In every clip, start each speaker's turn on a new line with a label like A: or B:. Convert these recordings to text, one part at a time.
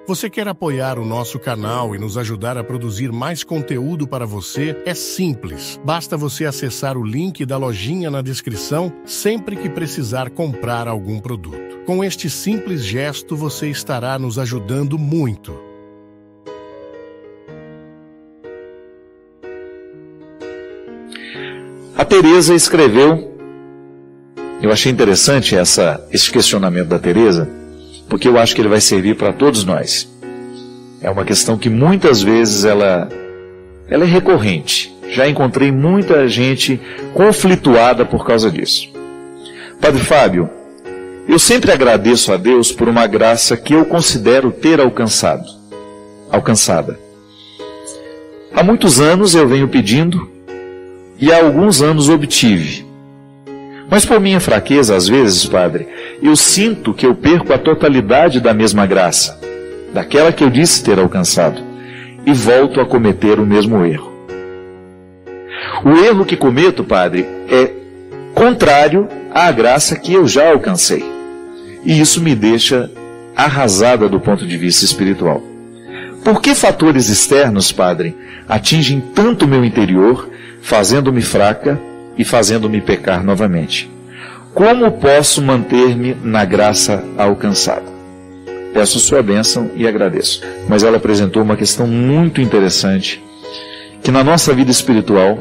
A: Você quer apoiar o nosso canal e nos ajudar a produzir mais conteúdo para você? É simples. Basta você acessar o link da lojinha na descrição sempre que precisar comprar algum produto. Com este simples gesto, você estará nos ajudando muito.
B: A Teresa escreveu, eu achei interessante esse questionamento da Teresa, porque eu acho que ele vai servir para todos nós. É uma questão que muitas vezes ela é recorrente. Já encontrei muita gente conflituada por causa disso. Padre Fábio, eu sempre agradeço a Deus por uma graça que eu considero ter alcançada. Há muitos anos eu venho pedindo e há alguns anos obtive. Mas por minha fraqueza, às vezes, Padre, eu sinto que eu perco a totalidade da mesma graça, daquela que eu disse ter alcançado, e volto a cometer o mesmo erro. O erro que cometo, Padre, é contrário à graça que eu já alcancei. E isso me deixa arrasada do ponto de vista espiritual. Por que fatores externos, Padre, atingem tanto o meu interior, fazendo-me fraca e fazendo-me pecar novamente? Como posso manter-me na graça alcançada? Peço sua bênção e agradeço. Mas ela apresentou uma questão muito interessante, que na nossa vida espiritual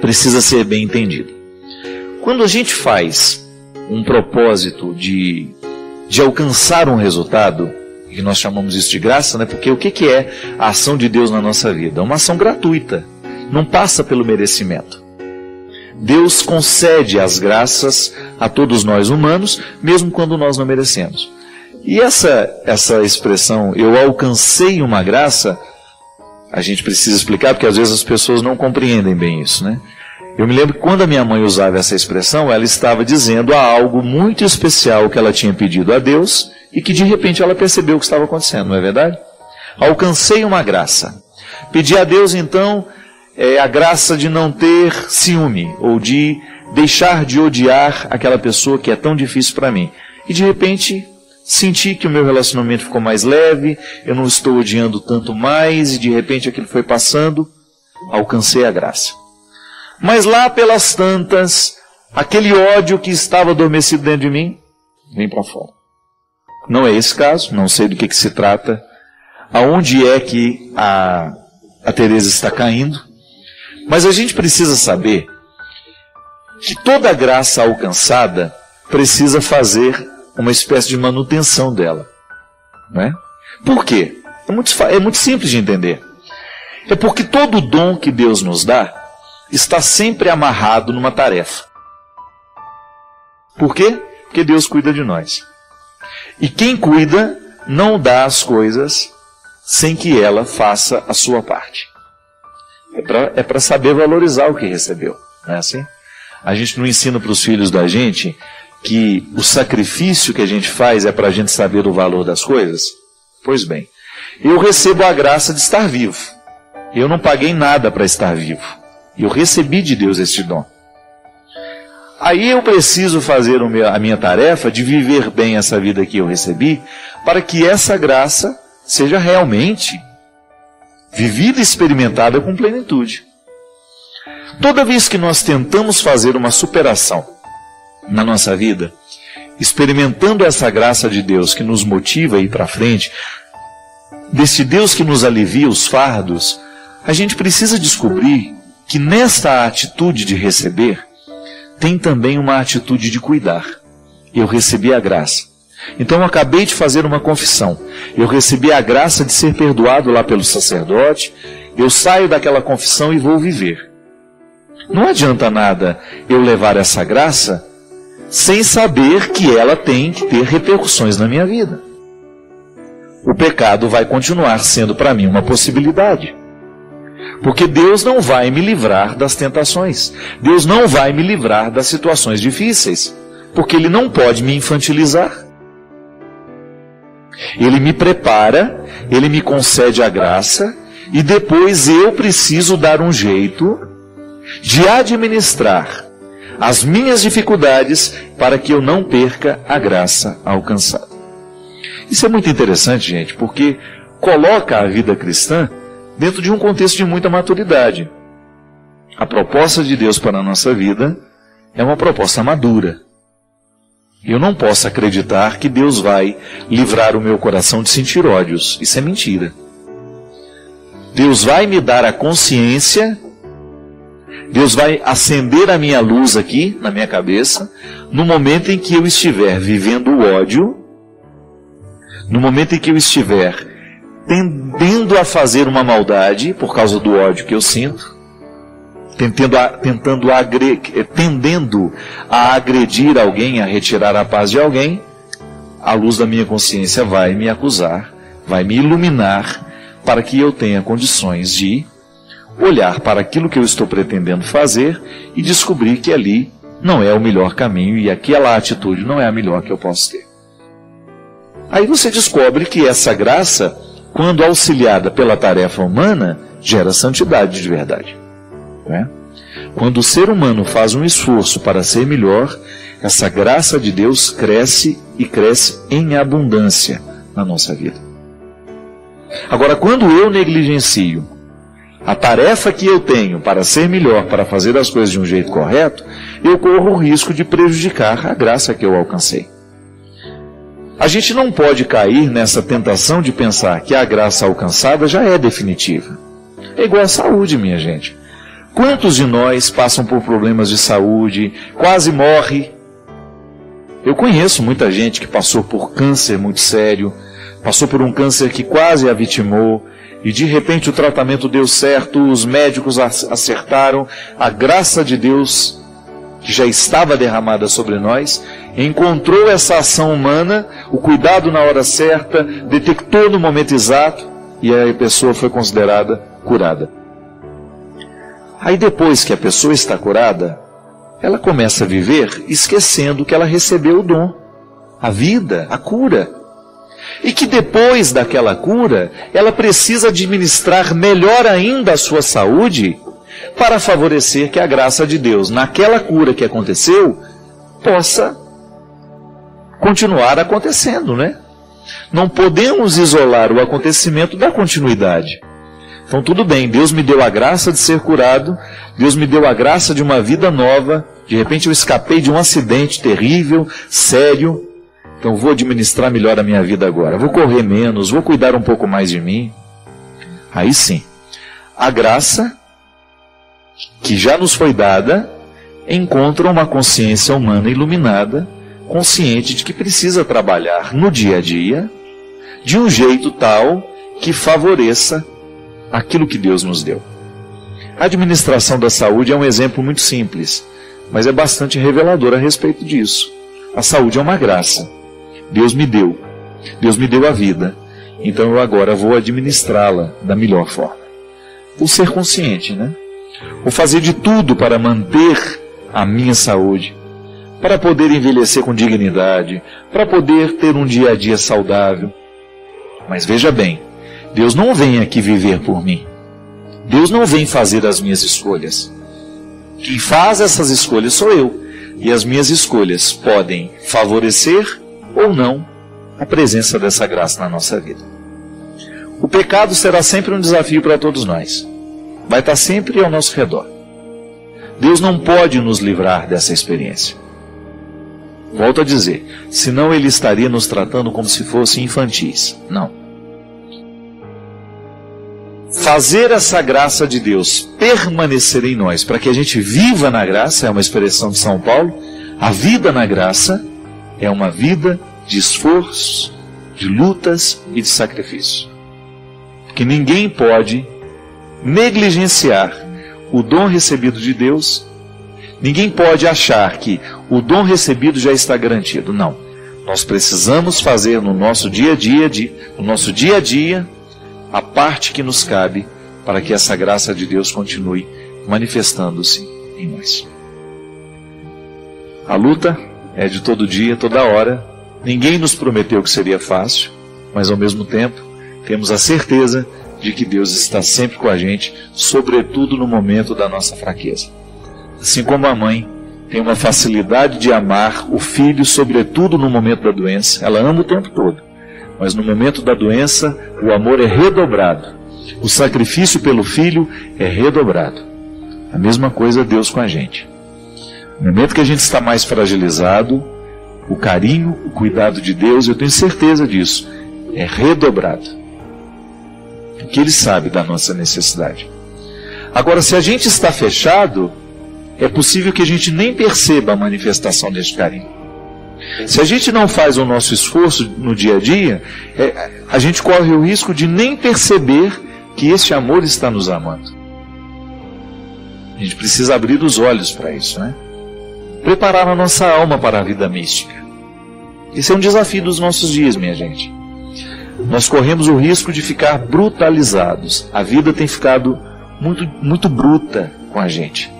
B: precisa ser bem entendida. Quando a gente faz um propósito de alcançar um resultado, e nós chamamos isso de graça, né? Porque o que é a ação de Deus na nossa vida? É uma ação gratuita, não passa pelo merecimento. Deus concede as graças a todos nós humanos, mesmo quando nós não merecemos. E essa expressão, eu alcancei uma graça, a gente precisa explicar, porque às vezes as pessoas não compreendem bem isso, né? Eu me lembro que quando a minha mãe usava essa expressão, ela estava dizendo a algo muito especial que ela tinha pedido a Deus e que de repente ela percebeu o que estava acontecendo, não é verdade? Alcancei uma graça. Pedi a Deus então a graça de não ter ciúme, ou de deixar de odiar aquela pessoa que é tão difícil para mim. E de repente senti que o meu relacionamento ficou mais leve, eu não estou odiando tanto mais, e de repente aquilo foi passando, alcancei a graça. Mas lá pelas tantas, aquele ódio que estava adormecido dentro de mim, vem para fora. Não é esse caso, não sei do que se trata, aonde é que a Teresa está caindo, mas a gente precisa saber que toda graça alcançada precisa fazer uma espécie de manutenção dela. Não é? Por quê? É muito simples de entender. É porque todo dom que Deus nos dá está sempre amarrado numa tarefa. Por quê? Porque Deus cuida de nós. E quem cuida não dá as coisas sem que ela faça a sua parte. É para saber valorizar o que recebeu. Não é assim? A gente não ensina para os filhos da gente que o sacrifício que a gente faz é para a gente saber o valor das coisas? Pois bem, eu recebo a graça de estar vivo. Eu não paguei nada para estar vivo. Eu recebi de Deus este dom. Aí eu preciso fazer a minha tarefa de viver bem essa vida que eu recebi, para que essa graça seja realmente vivida e experimentada com plenitude. Toda vez que nós tentamos fazer uma superação na nossa vida, experimentando essa graça de Deus que nos motiva a ir para frente, desse Deus que nos alivia os fardos, a gente precisa descobrir que nesta atitude de receber, tem também uma atitude de cuidar. Eu recebi a graça. Então eu acabei de fazer uma confissão. Eu recebi a graça de ser perdoado lá pelo sacerdote. Eu saio daquela confissão e vou viver. Não adianta nada eu levar essa graça sem saber que ela tem que ter repercussões na minha vida. O pecado vai continuar sendo para mim uma possibilidade. Porque Deus não vai me livrar das tentações. Deus não vai me livrar das situações difíceis. Porque Ele não pode me infantilizar. Ele me prepara, Ele me concede a graça, e depois eu preciso dar um jeito de administrar as minhas dificuldades para que eu não perca a graça alcançada. Isso é muito interessante, gente, porque coloca a vida cristã dentro de um contexto de muita maturidade. A proposta de Deus para a nossa vida é uma proposta madura. Eu não posso acreditar que Deus vai livrar o meu coração de sentir ódios. Isso é mentira. Deus vai me dar a consciência, Deus vai acender a minha luz aqui, na minha cabeça, no momento em que eu estiver vivendo o ódio, no momento em que eu estiver tendendo a fazer uma maldade por causa do ódio que eu sinto, tendendo a agredir alguém, a retirar a paz de alguém, a luz da minha consciência vai me acusar, vai me iluminar, para que eu tenha condições de olhar para aquilo que eu estou pretendendo fazer e descobrir que ali não é o melhor caminho e aquela atitude não é a melhor que eu posso ter. Aí você descobre que essa graça, quando auxiliada pela tarefa humana, gera santidade de verdade. Não é? Quando o ser humano faz um esforço para ser melhor, essa graça de Deus cresce e cresce em abundância na nossa vida. Agora, quando eu negligencio a tarefa que eu tenho para ser melhor, para fazer as coisas de um jeito correto, eu corro o risco de prejudicar a graça que eu alcancei. A gente não pode cair nessa tentação de pensar que a graça alcançada já é definitiva. É igual a saúde, minha gente. Quantos de nós passam por problemas de saúde, quase morre? Eu conheço muita gente que passou por câncer muito sério, passou por um câncer que quase a vitimou, e de repente o tratamento deu certo, os médicos acertaram, a graça de Deus, que já estava derramada sobre nós, encontrou essa ação humana, o cuidado na hora certa, detectou no momento exato, e a pessoa foi considerada curada. Aí depois que a pessoa está curada, ela começa a viver esquecendo que ela recebeu o dom, a vida, a cura. E que depois daquela cura, ela precisa administrar melhor ainda a sua saúde para favorecer que a graça de Deus, naquela cura que aconteceu, possa continuar acontecendo, né? Não podemos isolar o acontecimento da continuidade. Então tudo bem, Deus me deu a graça de ser curado, Deus me deu a graça de uma vida nova, de repente eu escapei de um acidente terrível, sério, então vou administrar melhor a minha vida agora, vou correr menos, vou cuidar um pouco mais de mim. Aí sim, a graça que já nos foi dada encontra uma consciência humana iluminada, consciente de que precisa trabalhar no dia a dia, de um jeito tal que favoreça aquilo que Deus nos deu. A administração da saúde é um exemplo muito simples, mas é bastante revelador a respeito disso. A saúde é uma graça. Deus me deu a vida, então eu agora vou administrá-la da melhor forma. Vou ser consciente, né? Vou fazer de tudo para manter a minha saúde, para poder envelhecer com dignidade, para poder ter um dia a dia saudável. Mas veja bem, Deus não vem aqui viver por mim. Deus não vem fazer as minhas escolhas. Quem faz essas escolhas sou eu. E as minhas escolhas podem favorecer ou não a presença dessa graça na nossa vida. O pecado será sempre um desafio para todos nós. Vai estar sempre ao nosso redor. Deus não pode nos livrar dessa experiência. Volto a dizer, senão Ele estaria nos tratando como se fossem infantis. Não. Fazer essa graça de Deus permanecer em nós, para que a gente viva na graça, é uma expressão de São Paulo. A vida na graça é uma vida de esforço, de lutas e de sacrifício. Porque ninguém pode negligenciar o dom recebido de Deus, ninguém pode achar que o dom recebido já está garantido. Não. Nós precisamos fazer no nosso dia a dia, a parte que nos cabe para que essa graça de Deus continue manifestando-se em nós. A luta é de todo dia, toda hora. Ninguém nos prometeu que seria fácil, mas ao mesmo tempo temos a certeza de que Deus está sempre com a gente, sobretudo no momento da nossa fraqueza. Assim como a mãe tem uma facilidade de amar o filho, sobretudo no momento da doença, ela ama o tempo todo. mas no momento da doença, o amor é redobrado. O sacrifício pelo filho é redobrado. A mesma coisa Deus com a gente. No momento que a gente está mais fragilizado, o carinho, o cuidado de Deus, eu tenho certeza disso, é redobrado. Porque Ele sabe da nossa necessidade. Agora, se a gente está fechado, é possível que a gente nem perceba a manifestação deste carinho. Se a gente não faz o nosso esforço no dia a dia, a gente corre o risco de nem perceber que esse amor está nos amando. A gente precisa abrir os olhos para isso, né? Preparar a nossa alma para a vida mística. Esse é um desafio dos nossos dias, minha gente. Nós corremos o risco de ficar brutalizados. A vida tem ficado muito bruta com a gente.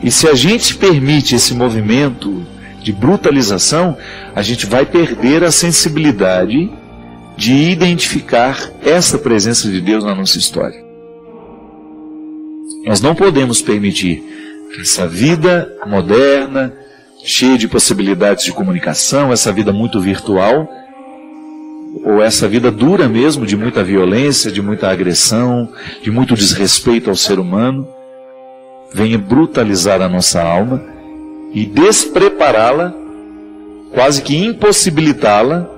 B: E se a gente permite esse movimento de brutalização, a gente vai perder a sensibilidade de identificar essa presença de Deus na nossa história. Nós não podemos permitir que essa vida moderna, cheia de possibilidades de comunicação, essa vida muito virtual, ou essa vida dura mesmo, de muita violência, de muita agressão, de muito desrespeito ao ser humano, venha brutalizar a nossa alma e desprepará-la, quase que impossibilitá-la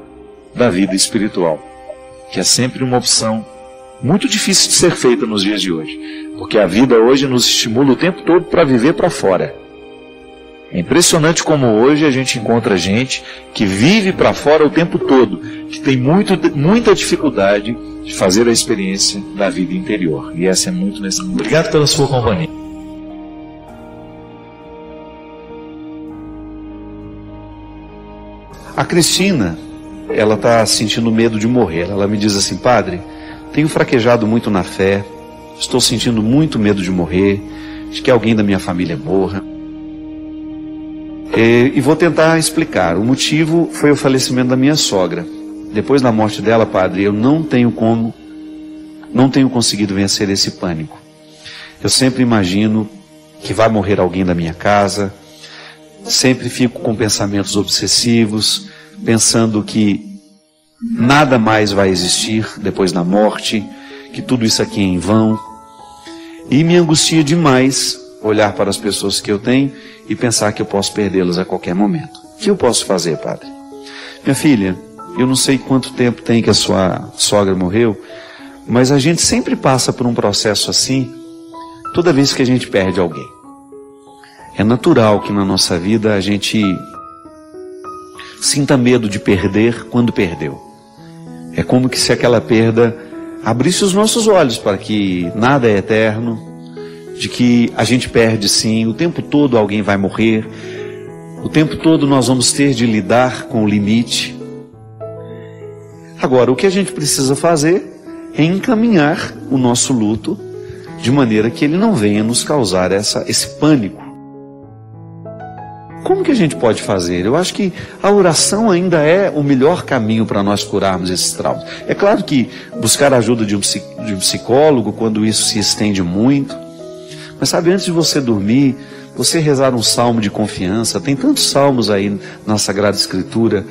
B: da vida espiritual, que é sempre uma opção muito difícil de ser feita nos dias de hoje, porque a vida hoje nos estimula o tempo todo para viver para fora. É impressionante como hoje a gente encontra gente que vive para fora o tempo todo, que tem muita dificuldade de fazer a experiência da vida interior. E essa é muito necessária. Obrigado pela sua companhia.
C: A Cristina, ela está sentindo medo de morrer. Ela me diz assim: padre, tenho fraquejado muito na fé, estou sentindo muito medo de morrer, de que alguém da minha família morra. E vou tentar explicar. O motivo foi o falecimento da minha sogra. Depois da morte dela, padre, eu não tenho conseguido vencer esse pânico. Eu sempre imagino que vai morrer alguém da minha casa, sempre fico com pensamentos obsessivos, pensando que nada mais vai existir depois da morte, que tudo isso aqui é em vão. E me angustia demais olhar para as pessoas que eu tenho e pensar que eu posso perdê-las a qualquer momento. O que eu posso fazer, padre? Minha filha, eu não sei quanto tempo tem que a sua sogra morreu, mas a gente sempre passa por um processo assim, toda vez que a gente perde alguém. É natural que na nossa vida a gente sinta medo de perder quando perdeu. É como que se aquela perda abrisse os nossos olhos para que nada é eterno, de que a gente perde sim, o tempo todo alguém vai morrer, o tempo todo nós vamos ter de lidar com o limite. Agora, o que a gente precisa fazer é encaminhar o nosso luto de maneira que ele não venha nos causar esse pânico. Como que a gente pode fazer? Eu acho que a oração ainda é o melhor caminho para nós curarmos esses traumas. É claro que buscar a ajuda de um psicólogo, quando isso se estende muito. Mas sabe, antes de você dormir, você rezar um salmo de confiança. Tem tantos salmos aí na Sagrada Escritura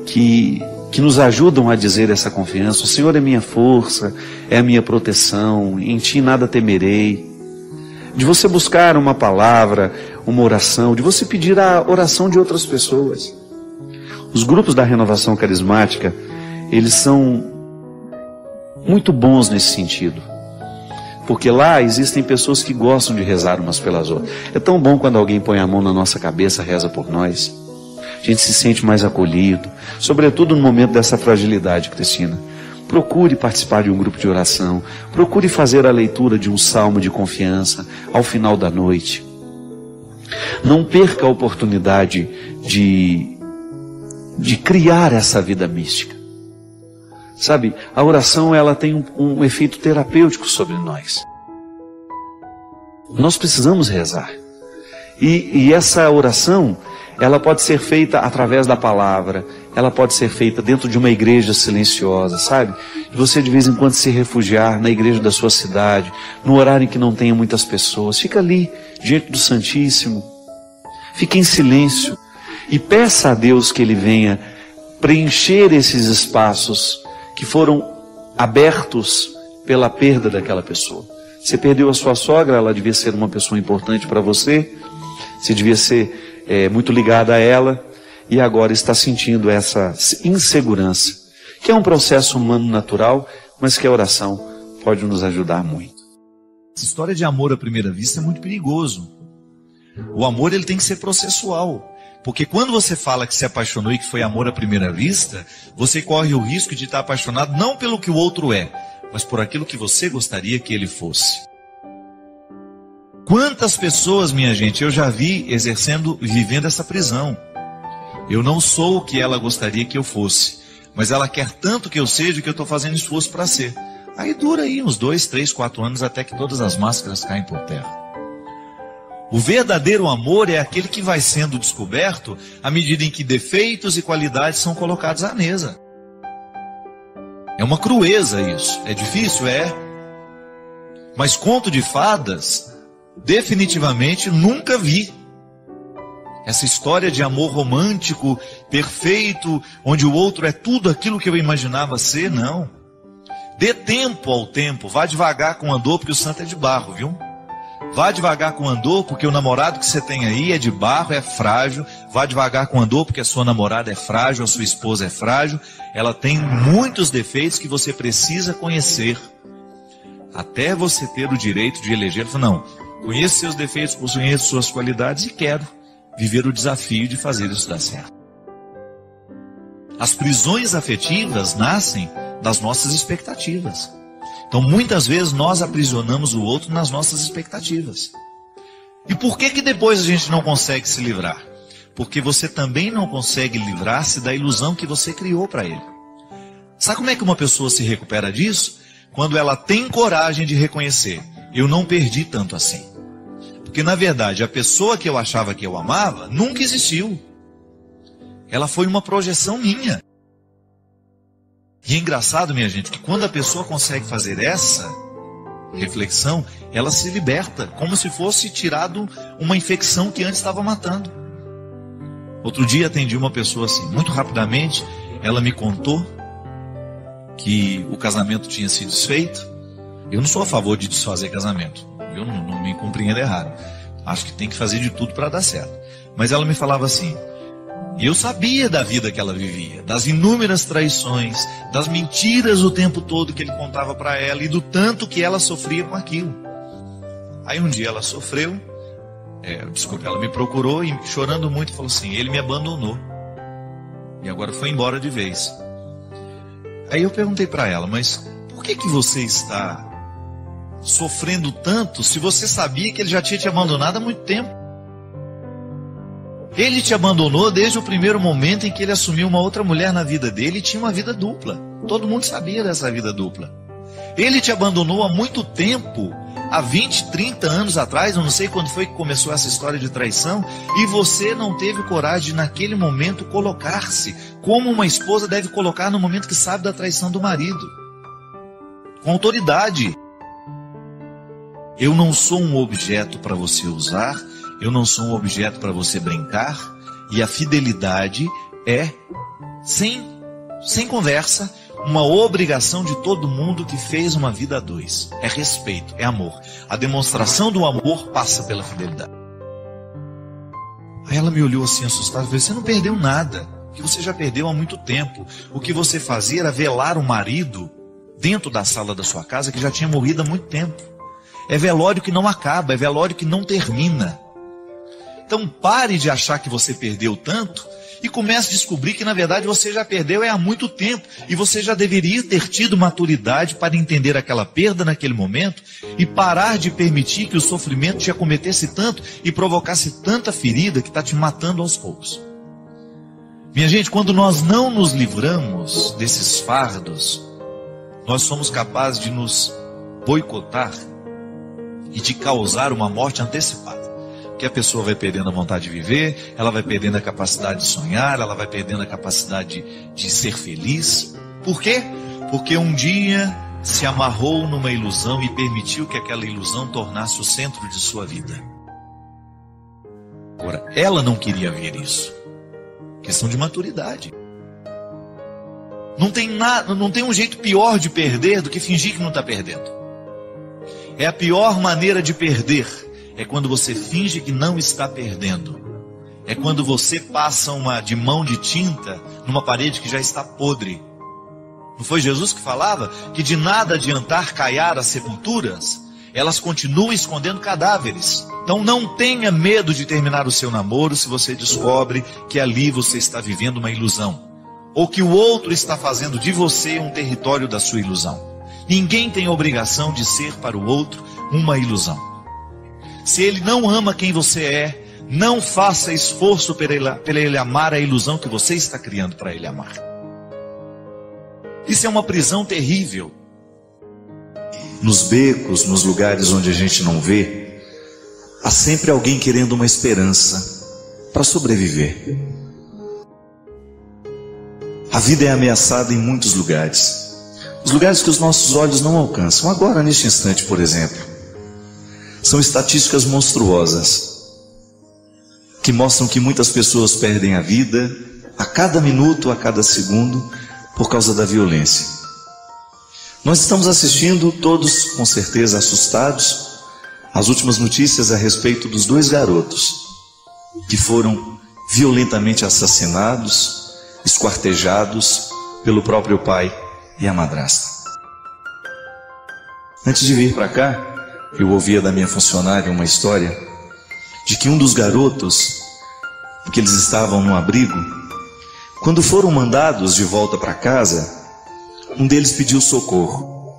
C: que nos ajudam a dizer essa confiança. O Senhor é minha força, é a minha proteção, em Ti nada temerei. De você buscar uma palavra, uma oração, de você pedir a oração de outras pessoas. Os grupos da renovação carismática, eles são muito bons nesse sentido. Porque lá existem pessoas que gostam de rezar umas pelas outras. É tão bom quando alguém põe a mão na nossa cabeça, reza por nós. A gente se sente mais acolhido, sobretudo no momento dessa fragilidade, Cristina. Procure participar de um grupo de oração. Procure fazer a leitura de um salmo de confiança ao final da noite. Não perca a oportunidade de criar essa vida mística. Sabe, a oração ela tem um efeito terapêutico sobre nós. Nós precisamos rezar. E essa oração, ela pode ser feita através da palavra, ela pode ser feita dentro de uma igreja silenciosa, sabe? E você de vez em quando se refugiar na igreja da sua cidade, no horário em que não tenha muitas pessoas, fica ali, diante do Santíssimo, fique em silêncio e peça a Deus que Ele venha preencher esses espaços que foram abertos pela perda daquela pessoa. Você perdeu a sua sogra, ela devia ser uma pessoa importante para você, você devia ser muito ligada a ela, e agora está sentindo essa insegurança, que é um processo humano natural, mas que a oração pode nos ajudar muito.
D: Essa história de amor à primeira vista é muito perigoso. O amor, ele tem que ser processual. Porque quando você fala que se apaixonou e que foi amor à primeira vista, você corre o risco de estar apaixonado não pelo que o outro é, mas por aquilo que você gostaria que ele fosse. Quantas pessoas, minha gente, eu já vi vivendo essa prisão. Eu não sou o que ela gostaria que eu fosse, mas ela quer tanto que eu seja que eu estou fazendo esforço para ser. Aí dura aí uns 2, 3, 4 anos até que todas as máscaras caem por terra. O verdadeiro amor é aquele que vai sendo descoberto à medida em que defeitos e qualidades são colocados à mesa. É uma crueza isso. É difícil? É. Mas conto de fadas, definitivamente nunca vi. Essa história de amor romântico, perfeito, onde o outro é tudo aquilo que eu imaginava ser, não. Dê tempo ao tempo, vá devagar com o andor, porque o santo é de barro, viu? Vá devagar com o andor, porque o namorado que você tem aí é de barro, é frágil. Vá devagar com o andor, porque a sua namorada é frágil, a sua esposa é frágil. Ela tem muitos defeitos que você precisa conhecer. Até você ter o direito de eleger. Não, conheço seus defeitos, conheço suas qualidades e quero viver o desafio de fazer isso dar certo. As prisões afetivas nascem das nossas expectativas. Então, muitas vezes, nós aprisionamos o outro nas nossas expectativas. E por que depois a gente não consegue se livrar? Porque você também não consegue livrar-se da ilusão que você criou para ele. Sabe como é que uma pessoa se recupera disso? Quando ela tem coragem de reconhecer: eu não perdi tanto assim. Porque, na verdade, a pessoa que eu achava que eu amava nunca existiu. Ela foi uma projeção minha. E é engraçado, minha gente, que quando a pessoa consegue fazer essa reflexão, ela se liberta, como se fosse tirado uma infecção que antes estava matando. Outro dia atendi uma pessoa assim, muito rapidamente, ela me contou que o casamento tinha sido desfeito. Eu não sou a favor de desfazer casamento, eu não me compreendo errado. Acho que tem que fazer de tudo para dar certo. Mas ela me falava assim: eu sabia da vida que ela vivia, das inúmeras traições, das mentiras o tempo todo que ele contava para ela e do tanto que ela sofria com aquilo. Aí um dia ela sofreu, ela me procurou e chorando muito falou assim: ele me abandonou e agora foi embora de vez. Aí eu perguntei para ela: mas por que você está sofrendo tanto se você sabia que ele já tinha te abandonado há muito tempo? Ele te abandonou desde o primeiro momento em que ele assumiu uma outra mulher na vida dele e tinha uma vida dupla. Todo mundo sabia dessa vida dupla. Ele te abandonou há muito tempo, há 20, 30 anos atrás, eu não sei quando foi que começou essa história de traição, e você não teve coragem de, naquele momento, colocar-se como uma esposa deve colocar no momento que sabe da traição do marido. Com autoridade. Eu não sou um objeto para você usar, eu não sou um objeto para você brincar, e a fidelidade é, sem conversa, uma obrigação de todo mundo que fez uma vida a dois. É respeito, é amor. A demonstração do amor passa pela fidelidade. Aí ela me olhou assim assustada e falou: você não perdeu nada, que você já perdeu há muito tempo. O que você fazia era velar o marido dentro da sala da sua casa que já tinha morrido há muito tempo. É velório que não acaba, é velório que não termina. Então pare de achar que você perdeu tanto e comece a descobrir que na verdade você já perdeu há muito tempo. E você já deveria ter tido maturidade para entender aquela perda naquele momento e parar de permitir que o sofrimento te acometesse tanto e provocasse tanta ferida que está te matando aos poucos. Minha gente, quando nós não nos livramos desses fardos, nós somos capazes de nos boicotar e de causar uma morte antecipada. Que a pessoa vai perdendo a vontade de viver, ela vai perdendo a capacidade de sonhar, ela vai perdendo a capacidade de ser feliz. Por quê? Porque um dia se amarrou numa ilusão e permitiu que aquela ilusão tornasse o centro de sua vida. Agora, ela não queria ver isso. Questão de maturidade. Não tem um jeito pior de perder do que fingir que não está perdendo. É a pior maneira de perder. É quando você finge que não está perdendo. É quando você passa de mão de tinta numa parede que já está podre. Não foi Jesus que falava que de nada adiantar caiar as sepulturas? Elas continuam escondendo cadáveres. Então não tenha medo de terminar o seu namoro se você descobre que ali você está vivendo uma ilusão. Ou que o outro está fazendo de você um território da sua ilusão. Ninguém tem obrigação de ser para o outro uma ilusão. Se ele não ama quem você é, não faça esforço para ele amar a ilusão que você está criando para ele amar. Isso é uma prisão terrível.
E: Nos becos, nos lugares onde a gente não vê, há sempre alguém querendo uma esperança para sobreviver. A vida é ameaçada em muitos lugares. Os lugares que os nossos olhos não alcançam. Agora, neste instante, por exemplo, são estatísticas monstruosas que mostram que muitas pessoas perdem a vida a cada minuto, a cada segundo, por causa da violência. Nós estamos assistindo, todos com certeza assustados, as últimas notícias a respeito dos 2 garotos que foram violentamente assassinados, esquartejados pelo próprio pai e a madrasta. Antes de vir para cá, eu ouvia da minha funcionária uma história de que um dos garotos, porque eles estavam num abrigo, quando foram mandados de volta para casa, um deles pediu socorro.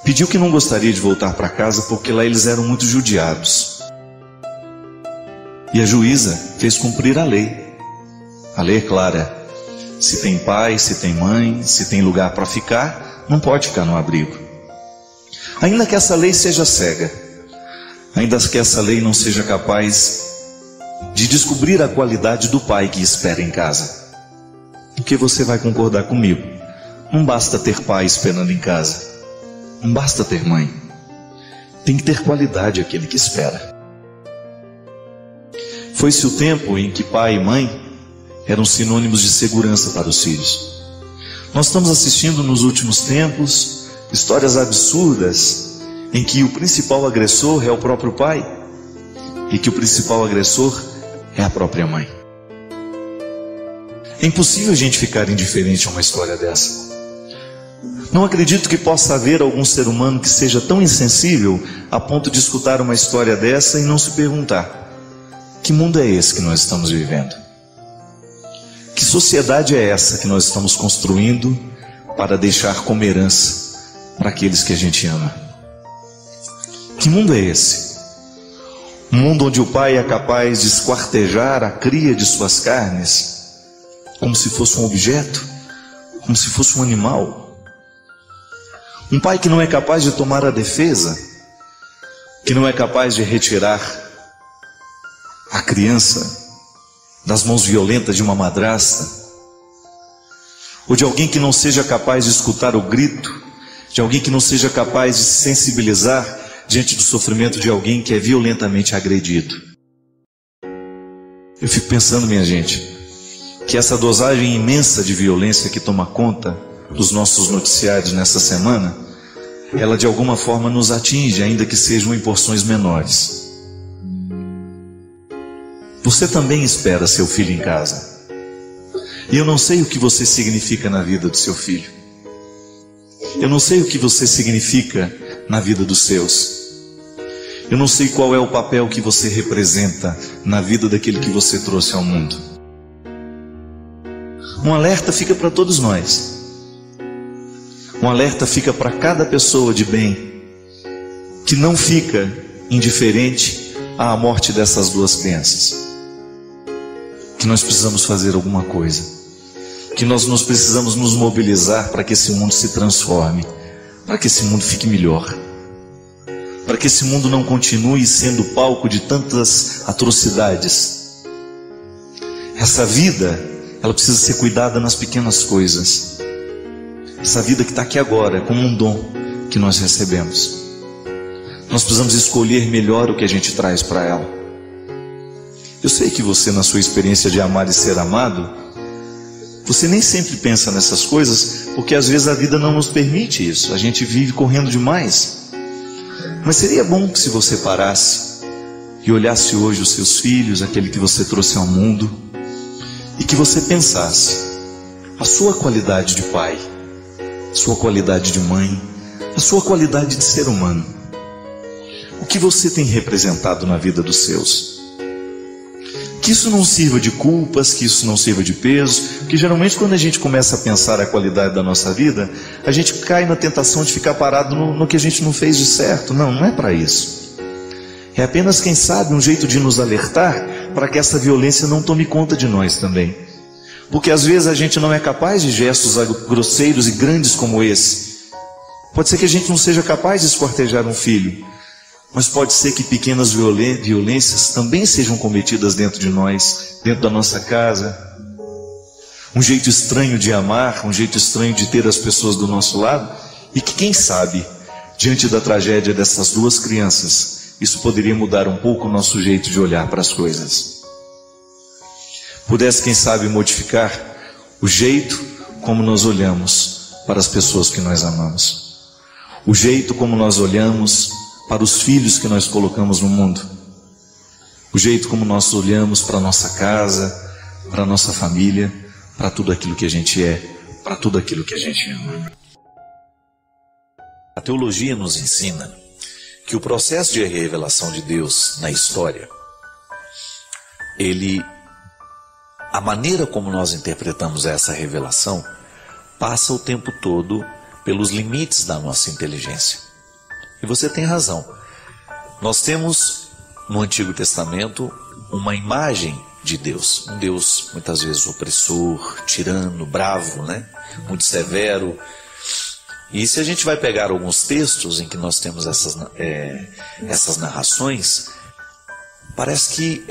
E: Pediu que não gostaria de voltar para casa porque lá eles eram muito judiados. E a juíza fez cumprir a lei. A lei é clara. Se tem pai, se tem mãe, se tem lugar para ficar, não pode ficar no abrigo. Ainda que essa lei seja cega, ainda que essa lei não seja capaz de descobrir a qualidade do pai que espera em casa. Porque você vai concordar comigo, não basta ter pai esperando em casa, não basta ter mãe, tem que ter qualidade aquele que espera. Foi-se o tempo em que pai e mãe eram sinônimos de segurança para os filhos. Nós estamos assistindo nos últimos tempos histórias absurdas em que o principal agressor é o próprio pai e que o principal agressor é a própria mãe. É impossível a gente ficar indiferente a uma história dessa. Não acredito que possa haver algum ser humano que seja tão insensível a ponto de escutar uma história dessa e não se perguntar: que mundo é esse que nós estamos vivendo? Que sociedade é essa que nós estamos construindo para deixar como herança para aqueles que a gente ama? Que mundo é esse? Um mundo onde o pai é capaz de esquartejar a cria de suas carnes como se fosse um objeto, como se fosse um animal. Um pai que não é capaz de tomar a defesa, que não é capaz de retirar a criança das mãos violentas de uma madrasta, ou de alguém que não seja capaz de escutar o grito, de alguém que não seja capaz de se sensibilizar diante do sofrimento de alguém que é violentamente agredido. Eu fico pensando, minha gente, que essa dosagem imensa de violência que toma conta dos nossos noticiários nessa semana, ela de alguma forma nos atinge, ainda que sejam em porções menores. Você também espera seu filho em casa. E eu não sei o que você significa na vida do seu filho. Eu não sei o que você significa na vida dos seus. Eu não sei qual é o papel que você representa na vida daquele que você trouxe ao mundo. Um alerta fica para todos nós. Um alerta fica para cada pessoa de bem que não fica indiferente à morte dessas 2 crianças. Que nós precisamos fazer alguma coisa, que nós precisamos nos mobilizar para que esse mundo se transforme, para que esse mundo fique melhor, para que esse mundo não continue sendo palco de tantas atrocidades. Essa vida, ela precisa ser cuidada nas pequenas coisas. Essa vida que está aqui agora, como um dom que nós recebemos. Nós precisamos escolher melhor o que a gente traz para ela. Eu sei que você, na sua experiência de amar e ser amado, Você nem sempre pensa nessas coisas, porque às vezes a vida não nos permite isso. A gente vive correndo demais. Mas seria bom que se você parasse e olhasse hoje os seus filhos, aquele que você trouxe ao mundo, e que você pensasse a sua qualidade de pai, a sua qualidade de mãe, a sua qualidade de ser humano. O que você tem representado na vida dos seus? Que isso não sirva de culpas, que isso não sirva de peso, que geralmente quando a gente começa a pensar a qualidade da nossa vida, a gente cai na tentação de ficar parado no que a gente não fez de certo. Não, não é para isso. É apenas, quem sabe, um jeito de nos alertar para que essa violência não tome conta de nós também. Porque às vezes a gente não é capaz de gestos grosseiros e grandes como esse. Pode ser que a gente não seja capaz de esquartejar um filho, mas pode ser que pequenas violências também sejam cometidas dentro de nós, dentro da nossa casa. Um jeito estranho de amar, um jeito estranho de ter as pessoas do nosso lado, e que, quem sabe, diante da tragédia dessas duas crianças, isso poderia mudar um pouco o nosso jeito de olhar para as coisas. Pudesse, quem sabe, modificar o jeito como nós olhamos para as pessoas que nós amamos, o jeito como nós olhamos para os filhos que nós colocamos no mundo, o jeito como nós olhamos para a nossa casa, para a nossa família, para tudo aquilo que a gente é, para tudo aquilo que a gente ama.
B: A teologia nos ensina que o processo de revelação de Deus na história, a maneira como nós interpretamos essa revelação passa o tempo todo pelos limites da nossa inteligência. E você tem razão. Nós temos no Antigo Testamento uma imagem de Deus. Um Deus muitas vezes opressor, tirano, bravo, muito severo. E se a gente vai pegar alguns textos em que nós temos essas narrações, parece que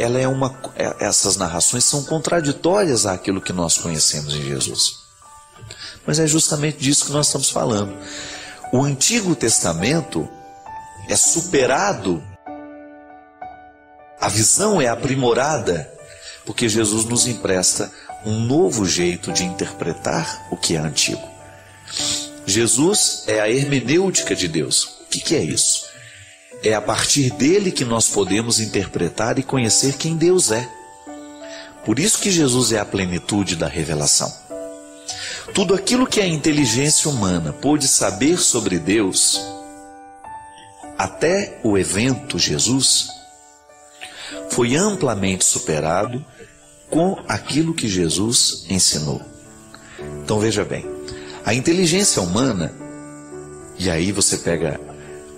B: essas narrações são contraditórias àquilo que nós conhecemos em Jesus. Mas é justamente disso que nós estamos falando. O Antigo Testamento é superado, a visão é aprimorada, porque Jesus nos empresta um novo jeito de interpretar o que é antigo. Jesus é a hermenêutica de Deus. O que é isso? É a partir dele que nós podemos interpretar e conhecer quem Deus é. Por isso que Jesus é a plenitude da revelação. Tudo aquilo que a inteligência humana pôde saber sobre Deus, até o evento Jesus, foi amplamente superado com aquilo que Jesus ensinou. Então veja bem, a inteligência humana, e aí você pega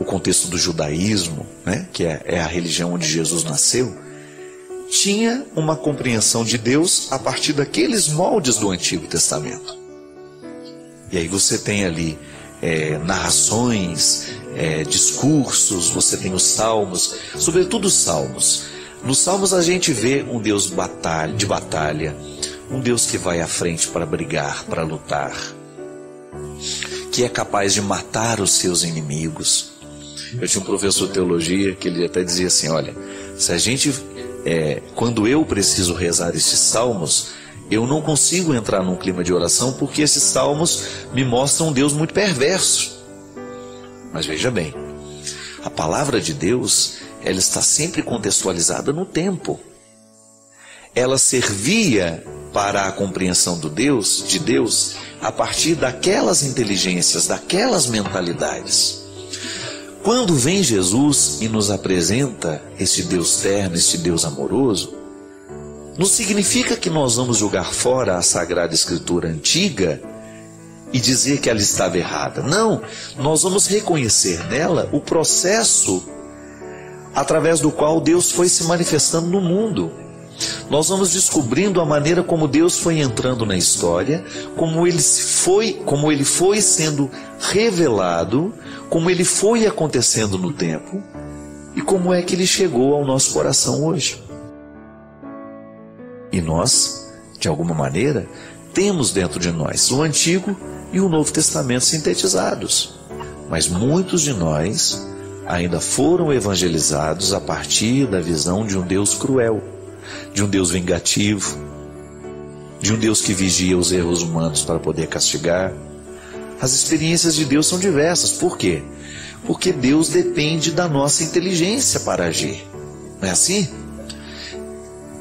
B: o contexto do judaísmo, que é a religião onde Jesus nasceu, tinha uma compreensão de Deus a partir daqueles moldes do Antigo Testamento. E aí você tem ali narrações, discursos, você tem os salmos, sobretudo os salmos. Nos salmos a gente vê um Deus de batalha, um Deus que vai à frente para brigar, para lutar, que é capaz de matar os seus inimigos. Eu tinha um professor de teologia que ele até dizia assim, olha, se a gente, quando eu preciso rezar esses salmos, eu não consigo entrar num clima de oração porque esses salmos me mostram um Deus muito perverso. Mas veja bem, a palavra de Deus, ela está sempre contextualizada no tempo. Ela servia para a compreensão de Deus, a partir daquelas inteligências, daquelas mentalidades. Quando vem Jesus e nos apresenta esse Deus terno, esse Deus amoroso, não significa que nós vamos jogar fora a Sagrada Escritura antiga e dizer que ela estava errada. Não, nós vamos reconhecer nela o processo através do qual Deus foi se manifestando no mundo. Nós vamos descobrindo a maneira como Deus foi entrando na história, como ele foi sendo revelado, como ele foi acontecendo no tempo e como é que ele chegou ao nosso coração hoje. E nós, de alguma maneira, temos dentro de nós o Antigo e o Novo Testamento sintetizados. Mas muitos de nós ainda foram evangelizados a partir da visão de um Deus cruel, de um Deus vingativo,
E: de um Deus que vigia os erros humanos para poder castigar. As experiências de Deus são diversas. Por quê? Porque Deus depende da nossa inteligência para agir. Não é assim?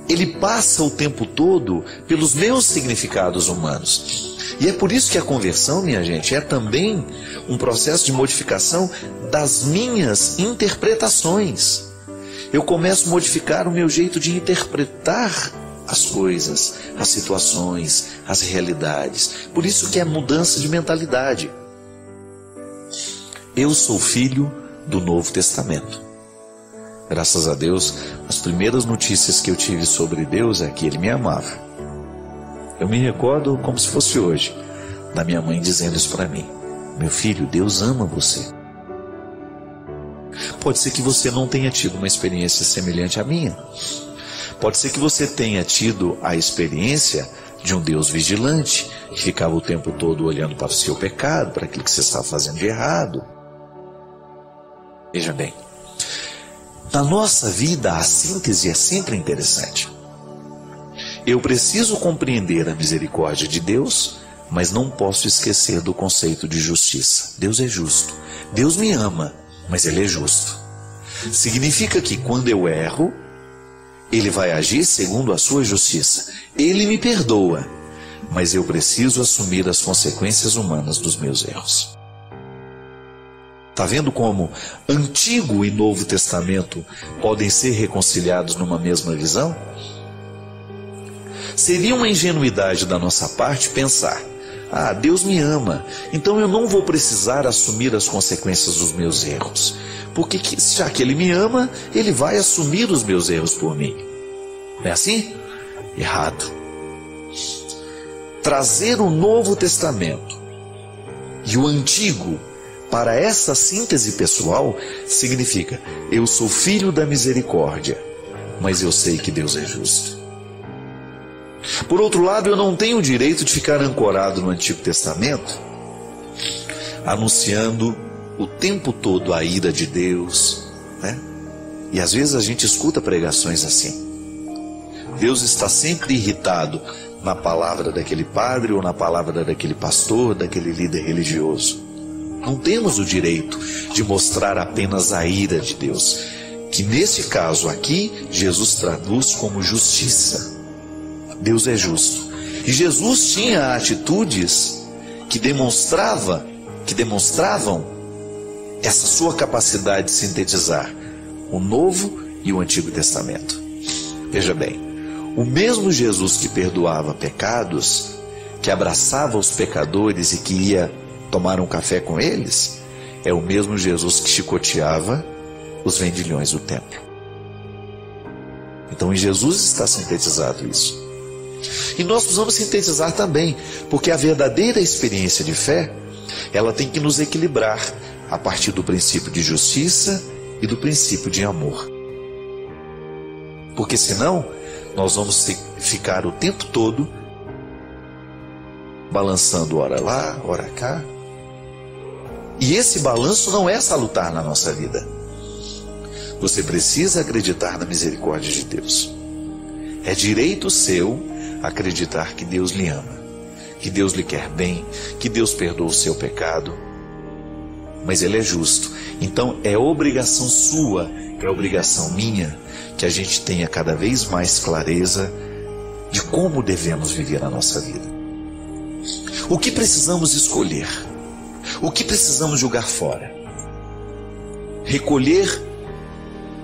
E: Ele passa o tempo todo pelos meus significados humanos. E é por isso que a conversão, minha gente, é também um processo de modificação das minhas interpretações. Eu começo a modificar o meu jeito de interpretar as coisas, as situações, as realidades. Por isso que é mudança de mentalidade. Eu sou filho do Novo Testamento. Graças a Deus, as primeiras notícias que eu tive sobre Deus é que Ele me amava. Eu me recordo como se fosse hoje, da minha mãe dizendo isso para mim: meu filho, Deus ama você. Pode ser que você não tenha tido uma experiência semelhante à minha. Pode ser que você tenha tido a experiência de um Deus vigilante, que ficava o tempo todo olhando para o seu pecado, para aquilo que você estava fazendo de errado. Veja bem, na nossa vida a síntese é sempre interessante. Eu preciso compreender a misericórdia de Deus, mas não posso esquecer do conceito de justiça. Deus é justo. Deus me ama, mas Ele é justo. Significa que quando eu erro, Ele vai agir segundo a sua justiça. Ele me perdoa, mas eu preciso assumir as consequências humanas dos meus erros. Está vendo como Antigo e Novo Testamento podem ser reconciliados numa mesma visão? Seria uma ingenuidade da nossa parte pensar: ah, Deus me ama, então eu não vou precisar assumir as consequências dos meus erros, porque já que Ele me ama, Ele vai assumir os meus erros por mim. Não é assim? Errado. Trazer o Novo Testamento e o Antigo para essa síntese pessoal significa: eu sou filho da misericórdia, mas eu sei que Deus é justo. Por outro lado, eu não tenho o direito de ficar ancorado no Antigo Testamento, anunciando o tempo todo a ira de Deus, né? E às vezes a gente escuta pregações assim: Deus está sempre irritado na palavra daquele padre ou na palavra daquele pastor, daquele líder religioso. Não temos o direito de mostrar apenas a ira de Deus, que nesse caso aqui Jesus traduz como justiça. Deus é justo. E Jesus tinha atitudes que demonstravam essa sua capacidade de sintetizar o Novo e o Antigo Testamento. Veja bem, o mesmo Jesus que perdoava pecados, que abraçava os pecadores e que ia tomar um café com eles, é o mesmo Jesus que chicoteava os vendilhões do templo. Então em Jesus está sintetizado isso. E nós precisamos sintetizar também, porque a verdadeira experiência de fé, ela tem que nos equilibrar a partir do princípio de justiça e do princípio de amor. Porque senão, nós vamos ficar o tempo todo balançando ora lá, ora cá. E esse balanço não é salutar na nossa vida. Você precisa acreditar na misericórdia de Deus. É direito seu acreditar que Deus lhe ama, que Deus lhe quer bem, que Deus perdoa o seu pecado. Mas Ele é justo. Então é obrigação sua, é obrigação minha, que a gente tenha cada vez mais clareza de como devemos viver a nossa vida. O que precisamos escolher? O que precisamos jogar fora? Recolher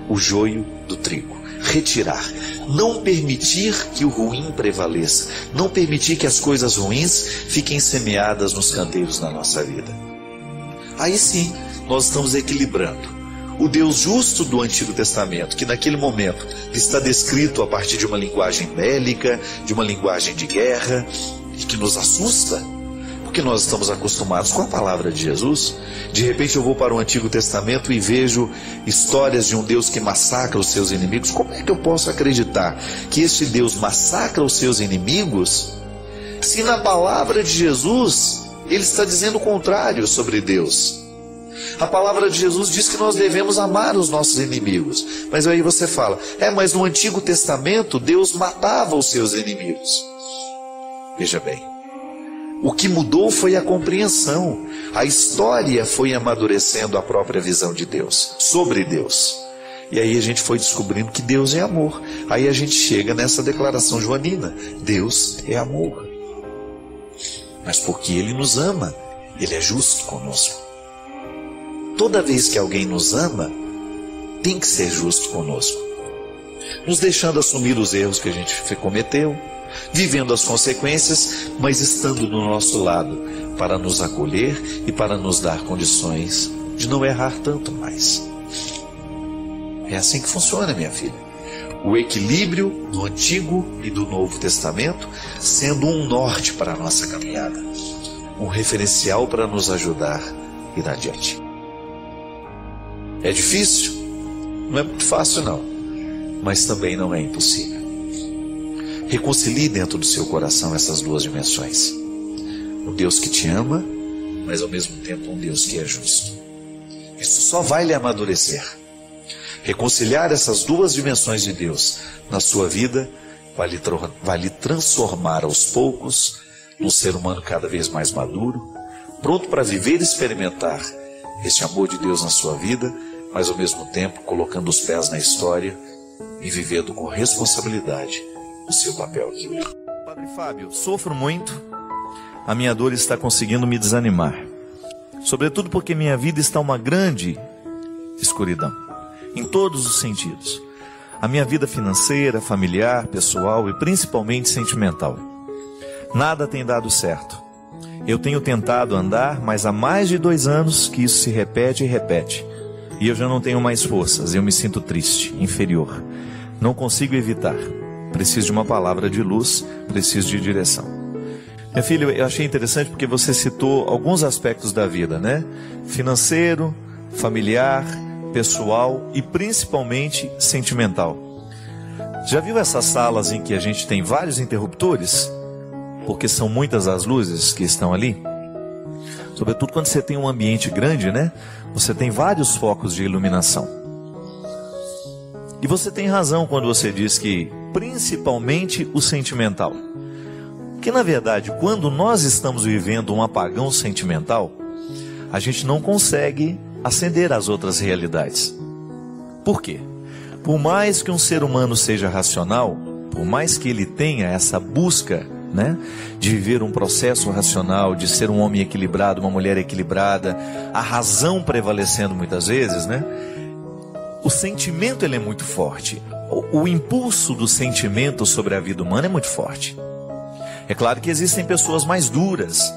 E: o joio do trigo. Retirar, não permitir que o ruim prevaleça, não permitir que as coisas ruins fiquem semeadas nos canteiros da nossa vida. Aí sim, nós estamos equilibrando o Deus justo do Antigo Testamento, que naquele momento está descrito a partir de uma linguagem bélica, de uma linguagem de guerra, e que nos assusta, porque nós estamos acostumados com a palavra de Jesus. De repente eu vou para o Antigo Testamento e vejo histórias de um Deus que massacra os seus inimigos. Como é que eu posso acreditar que este Deus massacra os seus inimigos, se na palavra de Jesus Ele está dizendo o contrário sobre Deus? A palavra de Jesus diz que nós devemos amar os nossos inimigos. Mas aí você fala: mas no Antigo Testamento Deus matava os seus inimigos. Veja bem, o que mudou foi a compreensão. A história foi amadurecendo a própria visão de Deus, sobre Deus. E aí a gente foi descobrindo que Deus é amor. Aí a gente chega nessa declaração joanina: Deus é amor. Mas porque Ele nos ama, Ele é justo conosco. Toda vez que alguém nos ama, tem que ser justo conosco, nos deixando assumir os erros que a gente cometeu, vivendo as consequências, mas estando do nosso lado para nos acolher e para nos dar condições de não errar tanto mais. É assim que funciona, minha filha. O equilíbrio do Antigo e do Novo Testamento sendo um norte para a nossa caminhada, um referencial para nos ajudar a ir adiante. É difícil? Não é muito fácil não, mas também não é impossível. Reconcilie dentro do seu coração essas duas dimensões. Um Deus que te ama, mas ao mesmo tempo um Deus que é justo. Isso só vai lhe amadurecer. Reconciliar essas duas dimensões de Deus na sua vida vai lhe transformar aos poucos num ser humano cada vez mais maduro, pronto para viver e experimentar esse amor de Deus na sua vida, mas ao mesmo tempo colocando os pés na história e vivendo com responsabilidade o seu papel aqui.
F: Padre Fábio, sofro muito, a minha dor está conseguindo me desanimar, sobretudo porque minha vida está uma grande escuridão, em todos os sentidos. A minha vida financeira, familiar, pessoal e principalmente sentimental. Nada tem dado certo. Eu tenho tentado andar, mas há mais de 2 anos que isso se repete e repete. E eu já não tenho mais forças, eu me sinto triste, inferior. Não consigo evitar. Preciso de uma palavra de luz, preciso de direção. Minha filha, eu achei interessante porque você citou alguns aspectos da vida, né? Financeiro, familiar, pessoal e principalmente sentimental. Já viu essas salas em que a gente tem vários interruptores? Porque são muitas as luzes que estão ali. Sobretudo quando você tem um ambiente grande, né? Você tem vários focos de iluminação. E você tem razão quando você diz que principalmente o sentimental. Porque na verdade, quando nós estamos vivendo um apagão sentimental, a gente não consegue acender as outras realidades. Por quê? Por mais que um ser humano seja racional, por mais que ele tenha essa busca, né, de viver um processo racional, de ser um homem equilibrado, uma mulher equilibrada, a razão prevalecendo muitas vezes, né, o sentimento ele é muito forte. O impulso do sentimento sobre a vida humana é muito forte. É claro que existem pessoas mais duras.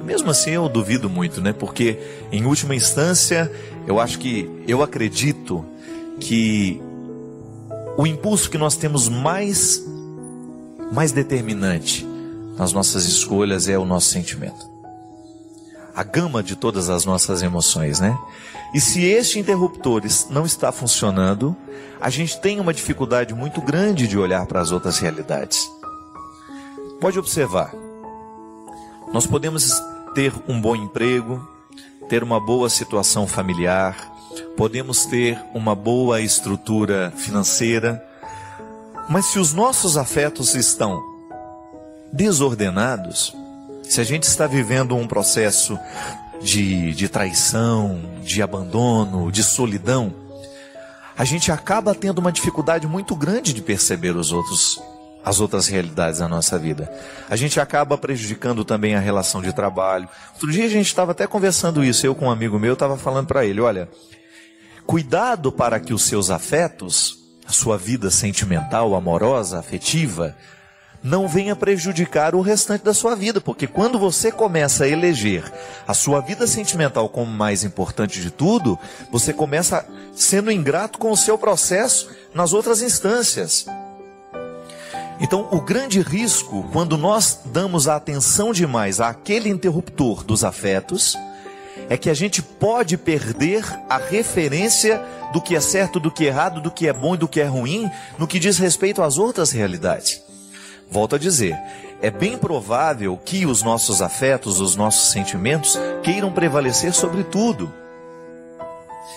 F: Mesmo assim eu duvido muito, né? Porque em última instância eu acredito que o impulso que nós temos mais determinante nas nossas escolhas é o nosso sentimento. A gama de todas as nossas emoções, né? E se este interruptor não está funcionando, a gente tem uma dificuldade muito grande de olhar para as outras realidades. Pode observar. Nós podemos ter um bom emprego, ter uma boa situação familiar, podemos ter uma boa estrutura financeira, mas se os nossos afetos estão desordenados, se a gente está vivendo um processo de traição, de abandono, de solidão, a gente acaba tendo uma dificuldade muito grande de perceber as outras realidades da nossa vida. A gente acaba prejudicando também a relação de trabalho. Outro dia a gente estava até conversando isso, eu com um amigo meu, estava falando para ele, olha, cuidado para que os seus afetos, a sua vida sentimental, amorosa, afetiva, não venha prejudicar o restante da sua vida, porque quando você começa a eleger a sua vida sentimental como mais importante de tudo, você começa sendo ingrato com o seu processo nas outras instâncias. Então, o grande risco, quando nós damos a atenção demais àquele interruptor dos afetos, é que a gente pode perder a referência do que é certo, do que é errado, do que é bom e do que é ruim, no que diz respeito às outras realidades. Volto a dizer, é bem provável que os nossos afetos, os nossos sentimentos queiram prevalecer sobre tudo.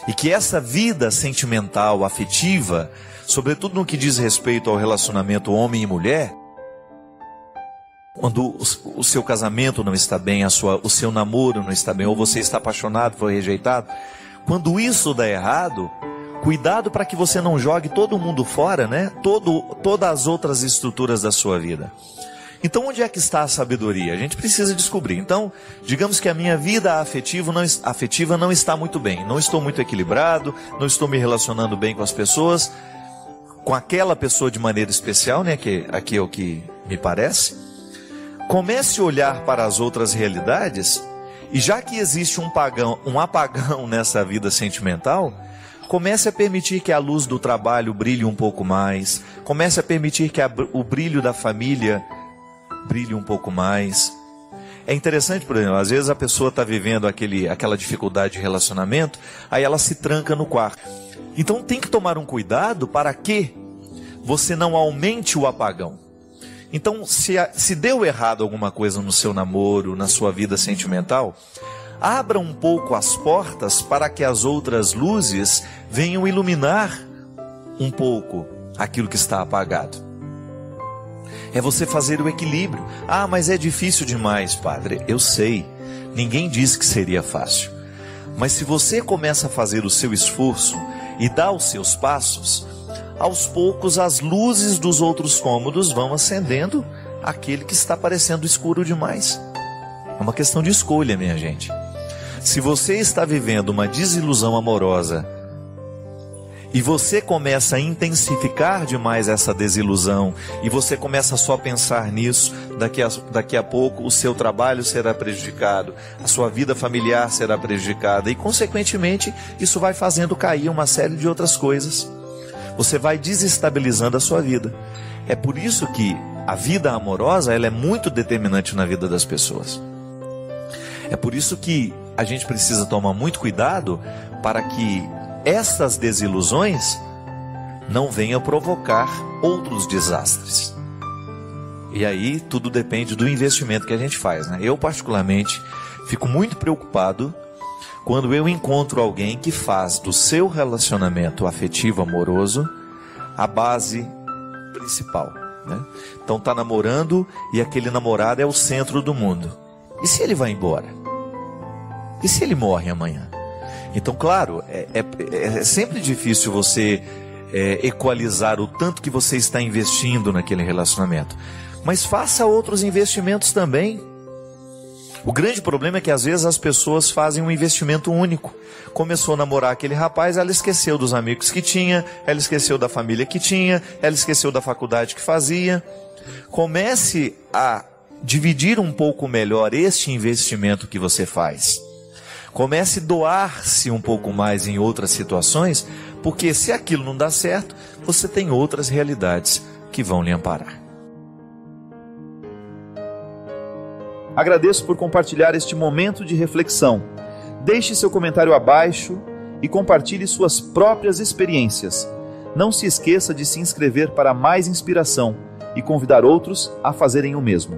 F: E que essa vida sentimental, afetiva, sobretudo no que diz respeito ao relacionamento homem e mulher, quando o seu casamento não está bem, o seu namoro não está bem, ou você está apaixonado, foi rejeitado. Quando isso dá errado, cuidado para que você não jogue todo mundo fora, né? Todas as outras estruturas da sua vida. Então, onde é que está a sabedoria? A gente precisa descobrir. Então, digamos que a minha vida afetiva não está muito bem. Não estou muito equilibrado, não estou me relacionando bem com as pessoas, com aquela pessoa de maneira especial, né? Que aqui é o que me parece. Comece a olhar para as outras realidades, e já que existe um apagão nessa vida sentimental, comece a permitir que a luz do trabalho brilhe um pouco mais, comece a permitir que o brilho da família brilhe um pouco mais. É interessante, por exemplo, às vezes a pessoa está vivendo aquela dificuldade de relacionamento, aí ela se tranca no quarto. Então tem que tomar um cuidado para que você não aumente o apagão. Então, se deu errado alguma coisa no seu namoro, na sua vida sentimental, abra um pouco as portas para que as outras luzes venham iluminar um pouco aquilo que está apagado. É você fazer o equilíbrio. Ah, mas é difícil demais, padre. Eu sei, ninguém disse que seria fácil. Mas se você começa a fazer o seu esforço e dá os seus passos, aos poucos as luzes dos outros cômodos vão acendendo aquele que está parecendo escuro demais. É uma questão de escolha, minha gente. Se você está vivendo uma desilusão amorosa e você começa a intensificar demais essa desilusão, e você começa só a pensar nisso, daqui a pouco o seu trabalho será prejudicado, a sua vida familiar será prejudicada, e consequentemente isso vai fazendo cair uma série de outras coisas. Você vai desestabilizando a sua vida. É por isso que a vida amorosa, ela é muito determinante na vida das pessoas. É por isso que a gente precisa tomar muito cuidado para que essas desilusões não venham provocar outros desastres. E aí tudo depende do investimento que a gente faz, né? Eu particularmente fico muito preocupado quando eu encontro alguém que faz do seu relacionamento afetivo amoroso a base principal, né? Então está namorando e aquele namorado é o centro do mundo. E se ele vai embora? E se ele morre amanhã? Então, claro, é sempre difícil você equalizar o tanto que você está investindo naquele relacionamento. Mas faça outros investimentos também. O grande problema é que às vezes as pessoas fazem um investimento único. Começou a namorar aquele rapaz, ela esqueceu dos amigos que tinha, ela esqueceu da família que tinha, ela esqueceu da faculdade que fazia. Comece a dividir um pouco melhor este investimento que você faz. Comece a doar-se um pouco mais em outras situações, porque se aquilo não dá certo, você tem outras realidades que vão lhe amparar.
G: Agradeço por compartilhar este momento de reflexão. Deixe seu comentário abaixo e compartilhe suas próprias experiências. Não se esqueça de se inscrever para mais inspiração e convidar outros a fazerem o mesmo.